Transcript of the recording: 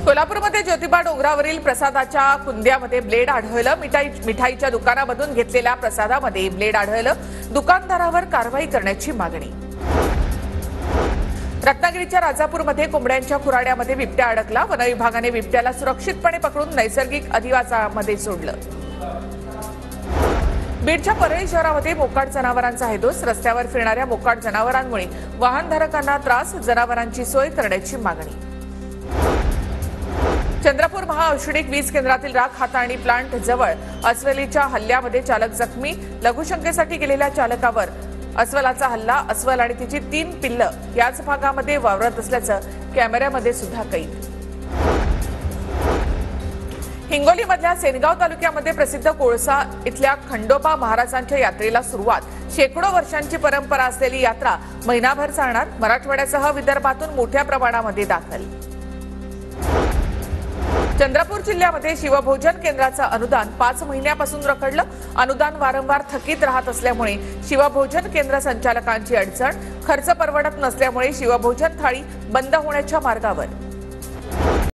कोल्हापूरमध्ये ज्योतिबा डोंगरावरील प्रसादाच्या कुंद्यामध्ये ब्लेड आढळलं। मिठाईच्या दुकानामधून घेतलेल्या प्रसादामध्ये ब्लेड आढळलं। दुकानदारावर कारवाई करण्याची मागणी। रत्नागिरीच्या राजापूरमध्ये कोंबड्यांच्या खुराड्यामध्ये बिबट्या अडकला। वन विभागाने बिबट्याला सुरक्षितपणे पकडून नैसर्गिक अधिवासामध्ये सोडलं। बीडच्या परळी शहरामध्ये मोकाट जनावरांचा हैदोस। रस्त्यावर फिरणाऱ्या मोकाट जनावरांमुळे वाहनधारकांना त्रास। जनावरांची सोय करण्याची मागणी। चंद्रपूर महाऔषधिक वीज केंद्रातील राख हाताळणी प्लांट जवळ अस्वलीच्या हल्ल्यामध्ये चालक जखमी। लघुशंकेसाठी गेलेल्या चालकावर अस्वलाचा हल्ला। अस्वल आणि तिची 3 पिल्लं याच भागामध्ये वावरत असल्याचं कॅमेऱ्यामध्ये सुद्धा कैद। हिंगोलीमधल्या सेनगाव तालुक्यामध्ये प्रसिद्ध कोळसा इथल्या खंडोबा महाराजांच्या यात्रेला सुरुवात। शेकडो वर्षांची परंपरा असलेली यात्रा महिनाभर चालणार। मराठवाड्यासह विदर्भातून मोठ्या प्रमाणामध्ये दाखल। चंद्रपूर जिल्ह्यामध्ये शिवभोजन केंद्राचं अनुदान 5 महिन्यापासून रखडलं। अनुदान वारंवार थकीत राहत असल्यामुळे शिवभोजन केंद्र संचालकांची अडचण। खर्च परवडत नसल्यामुळे शिवभोजन थाळी बंद होण्याच्या मार्गावर।